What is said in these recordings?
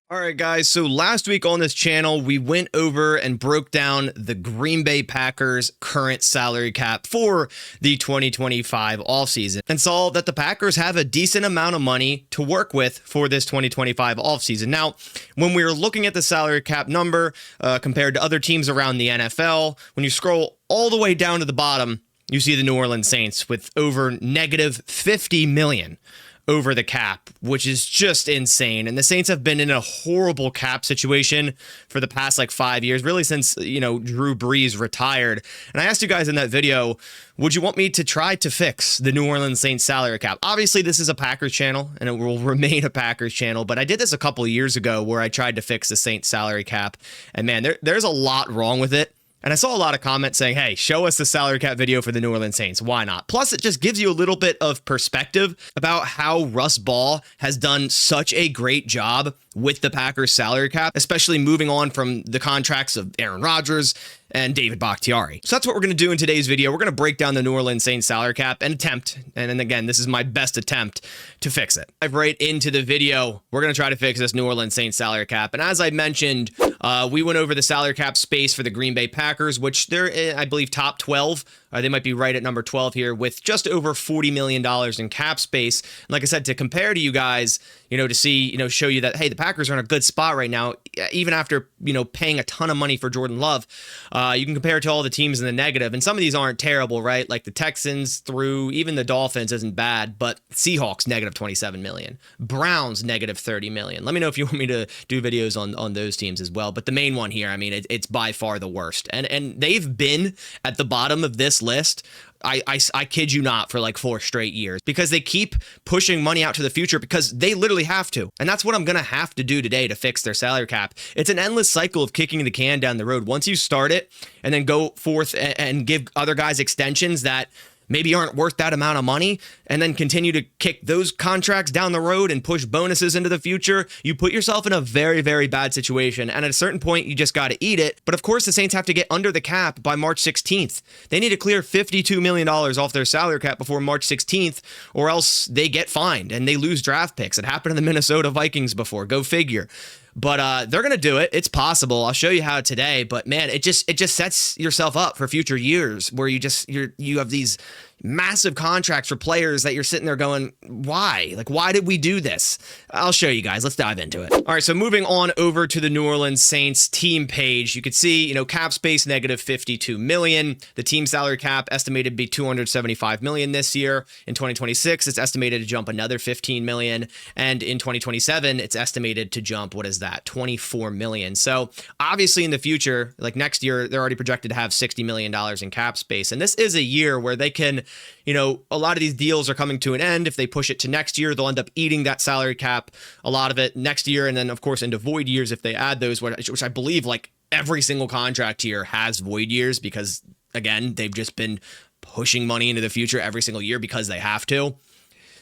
All right, guys. So last week on this channel, we went over and broke down the Green Bay Packers' current salary cap for the 2025 offseason and saw that the Packers have a decent amount of money to work with for this 2025 offseason. Now, when we were looking at the salary cap number compared to other teams around the NFL, when you scroll all the way down to the bottom, you see the New Orleans Saints with over negative $50 million over the cap, which is just insane. And the Saints have been in a horrible cap situation for the past 5 years, really since, Drew Brees retired. And I asked you guys in that video, would you want me to try to fix the New Orleans Saints salary cap? Obviously, this is a Packers channel and it will remain a Packers channel, but I did this a couple of years ago where I tried to fix the Saints salary cap. And man, there's a lot wrong with it. And I saw a lot of comments saying, hey, show us the salary cap video for the New Orleans Saints. Why not? Plus, it just gives you a little bit of perspective about how Russ Ball has done such a great job with the Packers salary cap, especially moving on from the contracts of Aaron Rodgers and David Bakhtiari. So that's what we're going to do in today's video. We're going to break down the New Orleans Saints salary cap and attempt, and then again, this is my best attempt to fix it. Dive right into the video. We're going to try to fix this New Orleans Saints salary cap. And as I mentioned, we went over the salary cap space for the Green Bay Packers, which they're, I believe, top 12. They might be right at number 12 here with just over $40 million in cap space. And like I said, to compare to you guys, to see, show you that, hey, the Packers are in a good spot right now, even after, paying a ton of money for Jordan Love. You can compare it to all the teams in the negative. And some of these aren't terrible, right? Like the Texans through even the Dolphins isn't bad, but Seahawks negative 27 million, Browns negative 30 million. Let me know if you want me to do videos on those teams as well. But the main one here, I mean, it's by far the worst. And they've been at the bottom of this list. I kid you not, for 4 straight years, because they keep pushing money out to the future because they literally have to. And that's what I'm going to have to do today to fix their salary cap. It's an endless cycle of kicking the can down the road. Once you start it and then go forth and give other guys extensions that maybe aren't worth that amount of money, and then continue to kick those contracts down the road and push bonuses into the future, you put yourself in a very, very bad situation. And at a certain point, you just got to eat it. But of course, the Saints have to get under the cap by March 16th. They need to clear $52 million off their salary cap before March 16th, or else they get fined and they lose draft picks. It happened to the Minnesota Vikings before. Go figure. But they're going to do it. It's possible. I'll show you how today. But man, it just sets yourself up for future years where you have these massive contracts for players that you're sitting there going, why? Why did we do this? I'll show you guys. Let's dive into it. All right, so moving on over to the New Orleans Saints team page, you could see, cap space negative 52 million. The team salary cap estimated to be 275 million this year. In 2026, it's estimated to jump another 15 million. And in 2027, it's estimated to jump, what is that, 24 million. So obviously in the future, next year, they're already projected to have $60 million in cap space. And this is a year where they can, a lot of these deals are coming to an end. If they push it to next year, they'll end up eating that salary cap, a lot of it next year. And then, of course, into void years, if they add those, which I believe every single contract here has void years because, again, they've just been pushing money into the future every single year because they have to.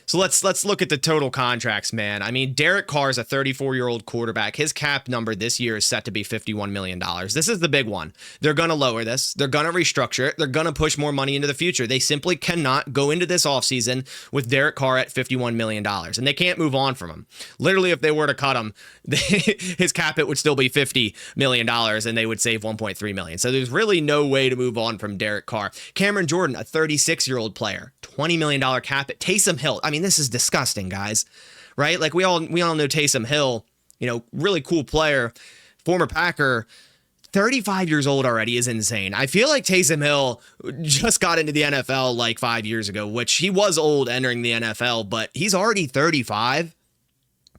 So let's look at the total contracts, man. I mean, Derek Carr is a 34-year-old quarterback. His cap number this year is set to be $51 million. This is the big one. They're going to lower this. They're going to restructure it. They're going to push more money into the future. They simply cannot go into this offseason with Derek Carr at $51 million, and they can't move on from him. Literally, if they were to cut him, his cap hit would still be $50 million, and they would save $1.3 million. So there's really no way to move on from Derek Carr. Cameron Jordan, a 36-year-old player, $20 million cap hit. Taysom Hill, I mean, this is disgusting, guys, right? We all know Taysom Hill, really cool player, former Packer, 35 years old already is insane. I feel like Taysom Hill just got into the NFL 5 years ago, which he was old entering the NFL, but he's already 35.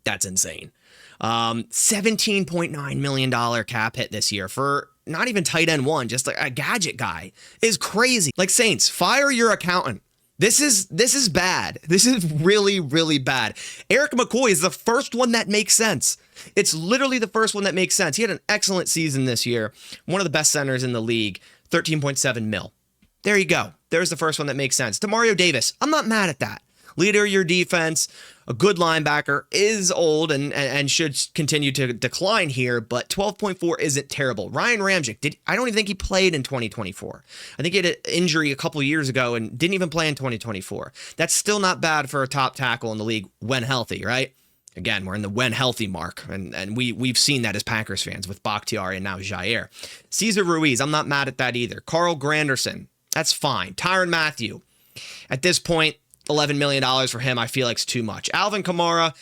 That's insane. $17.9 million cap hit this year for not even tight end one, just a gadget guy is crazy. Saints, fire your accountant. This is bad. This is really, really bad. Eric McCoy is the first one that makes sense. It's literally the first one that makes sense. He had an excellent season this year. One of the best centers in the league, 13.7 mil. There you go. There's the first one that makes sense. Demario Davis, I'm not mad at that. Leader of your defense, a good linebacker, is old and should continue to decline here, but 12.4 isn't terrible. Ryan Ramczyk, I don't even think he played in 2024. I think he had an injury a couple years ago and didn't even play in 2024. That's still not bad for a top tackle in the league when healthy, right? Again, we're in the when healthy mark, and we've seen that as Packers fans with Bakhtiari and now Jair. Cesar Ruiz, I'm not mad at that either. Carl Granderson, that's fine. Tyrann Mathieu, at this point, $11 million for him, I feel like it's too much. Alvin Kamara,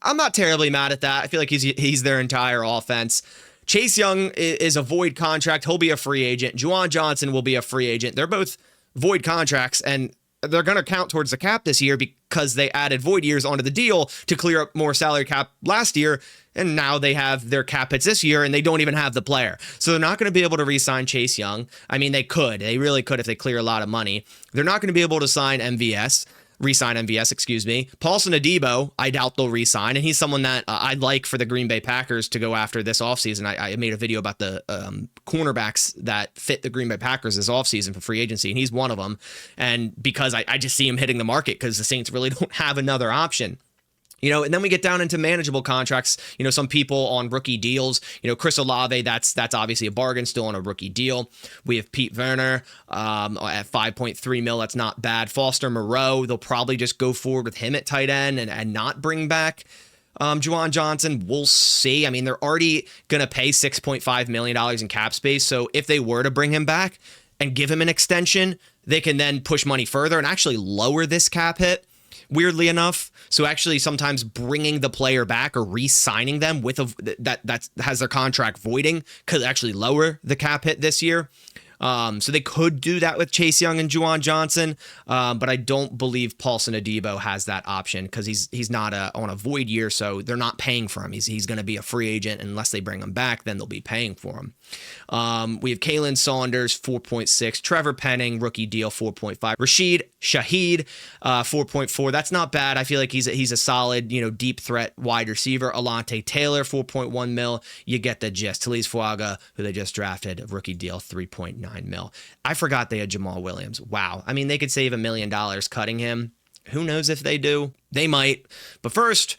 I'm not terribly mad at that. I feel like he's their entire offense. Chase Young is a void contract. He'll be a free agent. Juwan Johnson will be a free agent. They're both void contracts, and they're going to count towards the cap this year because they added void years onto the deal to clear up more salary cap last year. And now they have their cap hits this year and they don't even have the player. So they're not going to be able to re-sign Chase Young. I mean, they could. They really could if they clear a lot of money. They're not going to be able to re-sign MVS, excuse me. Paulson Adebo, I doubt they'll re-sign, and he's someone that I'd like for the Green Bay Packers to go after this offseason. I made a video about the cornerbacks that fit the Green Bay Packers this offseason for free agency, and he's one of them. And because I just see him hitting the market because the Saints really don't have another option. And then we get down into manageable contracts. Some people on rookie deals. Chris Olave, that's obviously a bargain, still on a rookie deal. We have Pete Werner at $5.3 million. That's not bad. Foster Moreau, they'll probably just go forward with him at tight end and not bring back Juwan Johnson. We'll see. I mean, they're already going to pay $6.5 million in cap space. So if they were to bring him back and give him an extension, they can then push money further and actually lower this cap hit. Weirdly enough, so actually sometimes bringing the player back or re-signing them with that has their contract voiding could actually lower the cap hit this year. So they could do that with Chase Young and Juwan Johnson, but I don't believe Paulson Adebo has that option because he's not on a void year, so they're not paying for him. He's going to be a free agent unless they bring him back. Then they'll be paying for him. We have Kalen Saunders, 4.6. Trevor Penning, rookie deal, 4.5. Rashid Shaheed, 4.4. That's not bad. I feel like he's a solid, deep threat wide receiver. Alante Taylor, 4.1 mil. You get the gist. Talise Fuaga, who they just drafted, a rookie deal, 3.9 mil. I forgot they had Jamal Williams. Wow. I mean, they could save $1 million cutting him. Who knows if they do? They might. But first,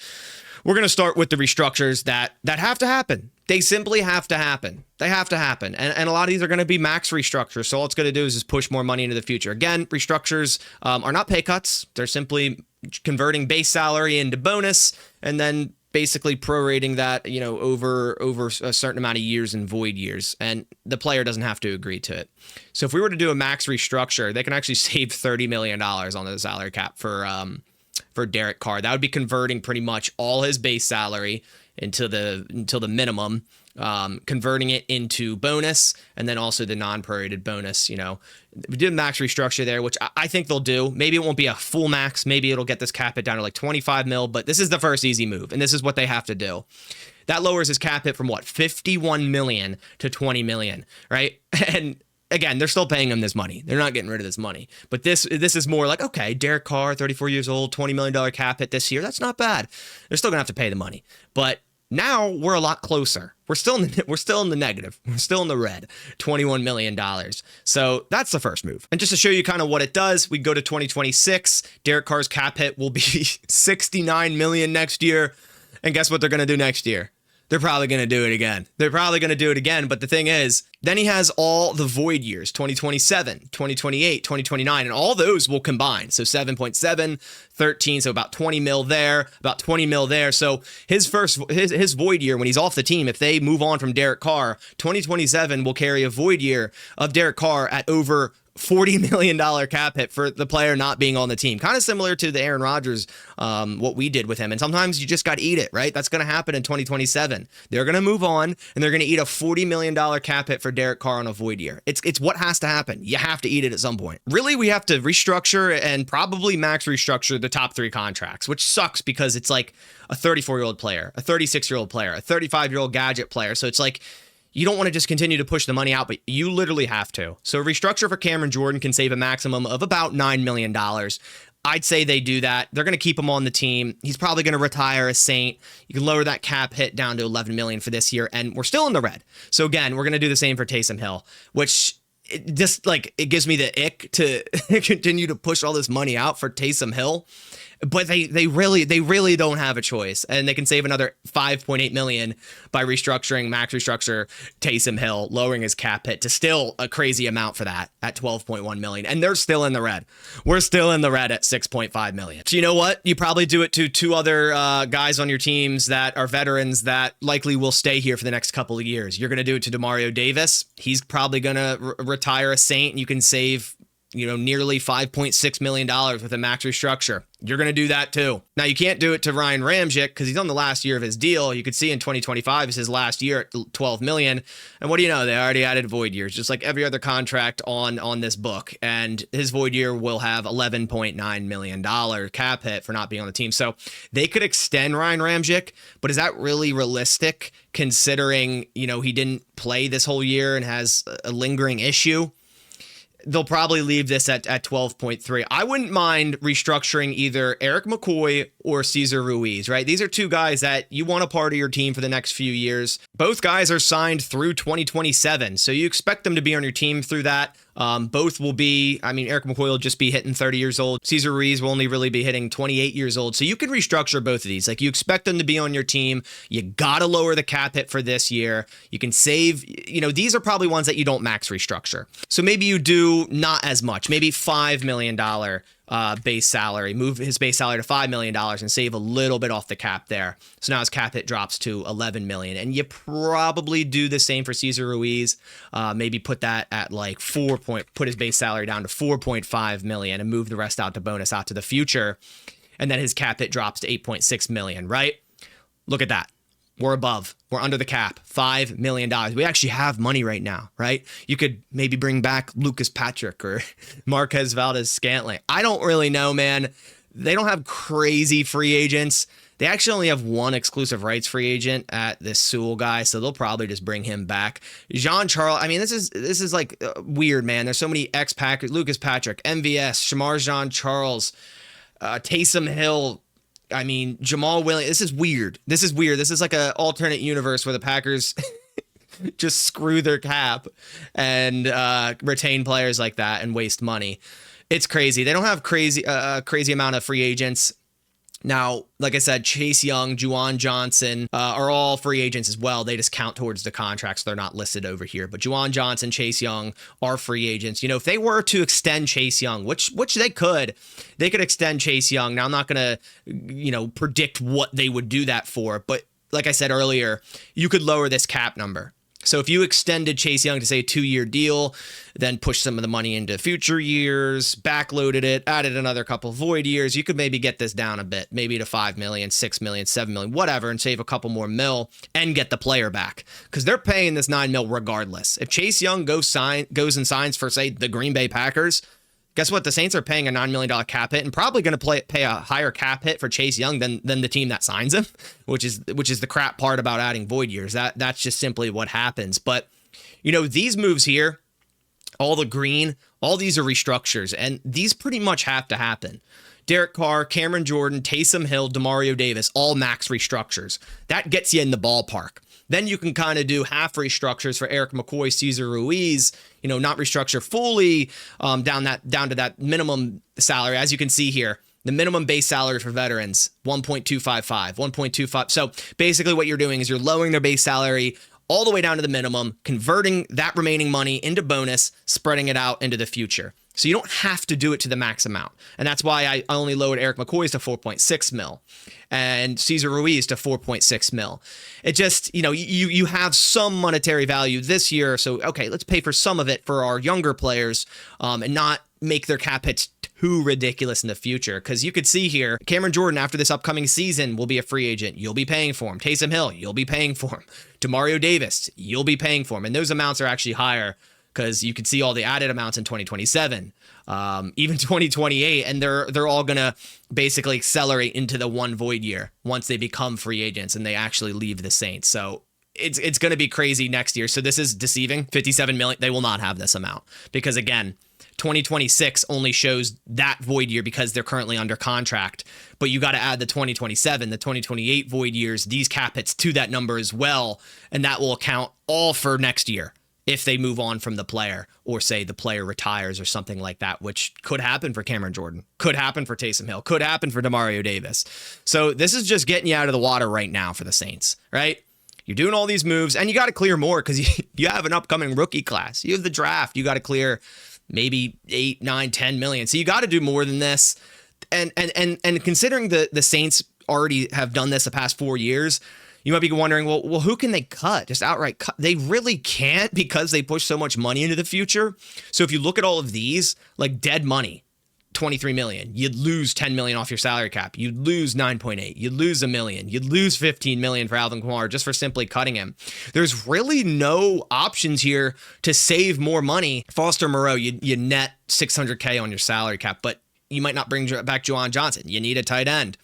we're going to start with the restructures that have to happen. They simply have to happen. They have to happen. And a lot of these are going to be max restructures. So all it's going to do is just push more money into the future. Again, restructures are not pay cuts. They're simply converting base salary into bonus and then basically prorating that, over a certain amount of years and void years. And the player doesn't have to agree to it. So if we were to do a max restructure, they can actually save $30 million on the salary cap for Derek Carr. That would be converting pretty much all his base salary until the minimum, converting it into bonus, and then also the non-prorated bonus. We did a max restructure there, which I think they'll do. Maybe it won't be a full max. Maybe it'll get this cap hit down to like 25 mil, but this is the first easy move, and this is what they have to do. That lowers his cap hit from 51 million to 20 million, right? And again, they're still paying him this money. They're not getting rid of this money. But this is more like, okay, Derek Carr, 34 years old, $20 million cap hit this year. That's not bad. They're still going to have to pay the money. But now we're a lot closer. We're still in the negative. We're still in the red, $21 million. So that's the first move. And just to show you kind of what it does, we go to 2026. Derek Carr's cap hit will be $69 million next year. And guess what they're going to do next year? They're probably going to do it again. But the thing is, then he has all the void years, 2027, 2028, 2029, and all those will combine. So 7.7, 13, so about 20 mil there, about 20 mil there. So his void year when he's off the team, if they move on from Derek Carr, 2027 will carry a void year of Derek Carr at over $40 million cap hit for the player not being on the team. Kind of similar to the Aaron Rodgers, what we did with him. And sometimes you just got to eat it, right? That's going to happen in 2027. They're going to move on and they're going to eat a $40 million cap hit for Derek Carr on a void year. It's what has to happen. You have to eat it at some point. Really, we have to restructure and probably max restructure the top 3 contracts, which sucks because it's like a 34-year-old player, a 36-year-old player, a 35-year-old gadget player. So it's like, you don't want to just continue to push the money out, but you literally have to. So restructure for Cameron Jordan can save a maximum of about $9 million. I'd say they do that. They're going to keep him on the team. He's probably going to retire a Saint. You can lower that cap hit down to $11 million for this year, and we're still in the red. So again, we're going to do the same for Taysom Hill, which it gives me the ick to continue to push all this money out for Taysom Hill. But they really don't have a choice, and they can save another 5.8 million by max restructure Taysom Hill, lowering his cap hit to still a crazy amount for that at 12.1 million, and they're still in the red. We're still in the red at 6.5 million. So you know what? You probably do it to two other guys on your teams that are veterans that likely will stay here for the next couple of years. You're going to do it to Demario Davis. He's probably going to retire a Saint, and you can save nearly $5.6 million with a max restructure. You're going to do that too. Now, you can't do it to Ryan Ramczyk because he's on the last year of his deal. You could see in 2025 is his last year at 12 million. And what do you know? They already added void years, just like every other contract on this book. And his void year will have $11.9 million cap hit for not being on the team. So they could extend Ryan Ramczyk, but is that really realistic considering, he didn't play this whole year and has a lingering issue? They'll probably leave this at 12.3. I wouldn't mind restructuring either Eric McCoy or Cesar Ruiz, right? These are two guys that you want a part of your team for the next few years. Both guys are signed through 2027, so you expect them to be on your team through that. Both will be, Eric McCoy will just be hitting 30 years old. Cesar Ruiz will only really be hitting 28 years old. So you can restructure both of these. Like, you expect them to be on your team. You got to lower the cap hit for this year. You can save, these are probably ones that you don't max restructure. So maybe you do not as much, maybe $5 million base salary, move his base salary to $5 million and save a little bit off the cap there. So now his cap hit drops to 11 million. And you probably do the same for Cesar Ruiz. Maybe put that at like put his base salary down to 4.5 million and move the rest out to bonus out to the future. And then his cap hit drops to 8.6 million, right? Look at that. We're above. We're under the cap. $5 million. We actually have money right now, right? You could maybe bring back Lucas Patrick or Marquez Valdez-Scantling. I don't really know, man. They don't have crazy free agents. They actually only have one exclusive rights free agent at this Sewell guy, so they'll probably just bring him back. Jean Charles, this is like weird, man. There's so many ex-Packers. Lucas Patrick, MVS, Shamar Jean Charles, Taysom Hill, Jamal Williams. This is weird. This is like an alternate universe where the Packers just screw their cap and retain players like that and waste money. It's crazy. They don't have crazy amount of free agents. Now, like I said, Chase Young, Juwan Johnson are all free agents as well. They just count towards the contracts. They're not listed over here. But Juwan Johnson, Chase Young are free agents. If they were to extend Chase Young, which they could extend Chase Young. Now, I'm not going to, predict what they would do that for. But like I said earlier, you could lower this cap number. So if you extended Chase Young to, say, a 2-year deal, then push some of the money into future years, backloaded it, added another couple void years, you could maybe get this down a bit, maybe to 5 million, 6 million, 7 million, whatever, and save a couple more mil and get the player back. Because they're paying this 9 mil regardless. If Chase Young goes and signs for, say, the Green Bay Packers, guess what? The Saints are paying a $9 million cap hit and probably going to pay a higher cap hit for Chase Young than the team that signs him, which is the crap part about adding void years. That's just simply what happens. But, these moves here, all the green, all these are restructures, and these pretty much have to happen. Derek Carr, Cameron Jordan, Taysom Hill, Demario Davis, all max restructures. That gets you in the ballpark. Then you can kind of do half restructures for Eric McCoy, Cesar Ruiz, not restructure fully down to that minimum salary. As you can see here, the minimum base salary for veterans, 1.255. So basically what you're doing is you're lowering their base salary all the way down to the minimum, converting that remaining money into bonus, spreading it out into the future. So you don't have to do it to the max amount. And that's why I only lowered Eric McCoy's to 4.6 mil and Cesar Ruiz to 4.6 mil. It just, you have some monetary value this year. So, okay, let's pay for some of it for our younger players and not make their cap hits too ridiculous in the future. Because you could see here, Cameron Jordan, after this upcoming season, will be a free agent. You'll be paying for him. Taysom Hill, you'll be paying for him. Demario Davis, you'll be paying for him. And those amounts are actually higher because you can see all the added amounts in 2027, even 2028, and they're all going to basically accelerate into the one void year once they become free agents and they actually leave the Saints. So it's going to be crazy next year. So this is deceiving. 57 million, they will not have this amount because, again, 2026 only shows that void year because they're currently under contract, but you got to add the 2027, the 2028 void years, these cap hits to that number as well, and that will account all for next year. if they move on from the player, or say the player retires or something like that, which could happen for Cameron Jordan, could happen for Taysom Hill, could happen for Demario Davis. So this is just getting you out of the water right now for the Saints, right? You're doing all these moves, and you got to clear more because you have an upcoming rookie class. You have the draft. You got to clear maybe 8, 9, 10 million. So you got to do more than this. And considering the Saints already have done this the past 4 years, you might be wondering, well, who can they cut? Just outright cut? They really can't because they push so much money into the future. So if you look at all of these, like dead money, 23 million, you'd lose 10 million off your salary cap. You'd lose 9.8. You'd lose $1 million. You'd lose 15 million for Alvin Kamara just for simply cutting him. There's really no options here to save more money. Foster Moreau, you net 600K on your salary cap, but you might not bring back Juwan Johnson. You need a tight end.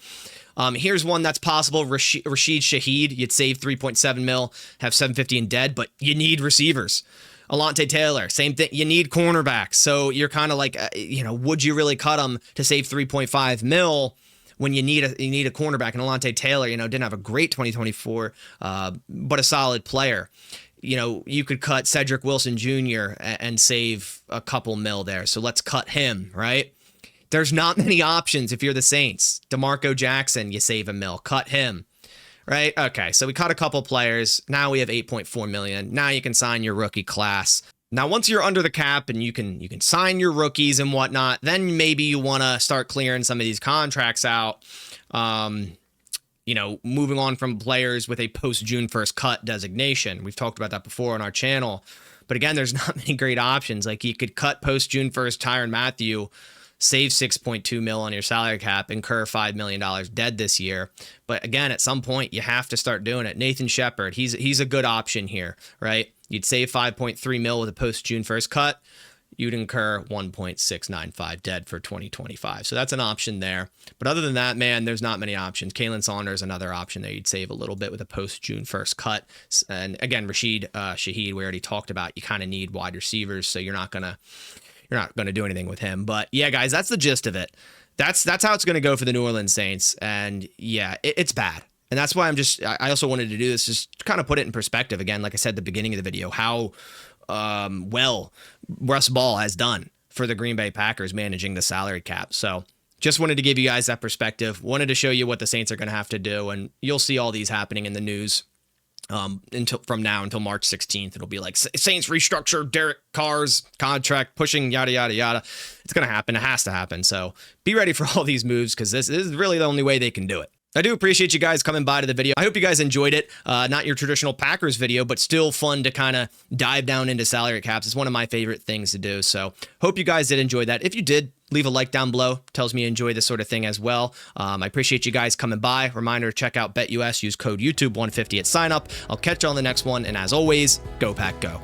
Here's one that's possible. Rashid Shaheed, you'd save 3.7 mil, have 750 in dead, but you need receivers. Alontae Taylor, same thing. You need cornerbacks. So you're kind of like, would you really cut him to save 3.5 mil when you need a cornerback? And Alontae Taylor, didn't have a great 2024, but a solid player. You could cut Cedric Wilson Jr. and save a couple mil there. So let's cut him, right? There's not many options if you're the Saints. DeMarco Jackson, you save $1 million, cut him, right? Okay, so we cut a couple players. Now we have 8.4 million. Now you can sign your rookie class. Now, once you're under the cap and you can sign your rookies and whatnot, then maybe you want to start clearing some of these contracts out. Moving on from players with a post-June 1st cut designation. We've talked about that before on our channel. But again, there's not many great options. Like you could cut post-June 1st Tyrann Mathieu, save 6.2 mil on your salary cap, incur $5 million dead this year. But again, at some point, you have to start doing it. Nathan Shepard, he's a good option here, right? You'd save 5.3 mil with a post-June 1st cut. You'd incur 1.695 dead for 2025. So that's an option there. But other than that, man, there's not many options. Kalen Saunders, another option there. You'd save a little bit with a post-June 1st cut. And again, Rashid Shaheed, we already talked about. You kind of need wide receivers, so you're not going to do anything with him. But yeah, guys, that's the gist of it. That's how it's going to go for the New Orleans Saints. And yeah, it's bad. And that's why I also wanted to do this, just to kind of put it in perspective. Again, like I said at the beginning of the video, how well Russ Ball has done for the Green Bay Packers managing the salary cap. So just wanted to give you guys that perspective. Wanted to show you what the Saints are going to have to do. And you'll see all these happening in the news. From now until March 16th, it'll be like Saints restructure Derek Carr's contract, pushing yada, yada, yada. It's going to happen. It has to happen. So be ready for all these moves because this is really the only way they can do it. I do appreciate you guys coming by to the video. I hope you guys enjoyed it. Not your traditional Packers video, but still fun to kind of dive down into salary caps. It's one of my favorite things to do. So hope you guys did enjoy that. If you did, leave a like down below. Tells me you enjoy this sort of thing as well. I appreciate you guys coming by. Reminder to check out BetUS. Use code YouTube150 at sign up. I'll catch you on the next one. And as always, go Pack Go.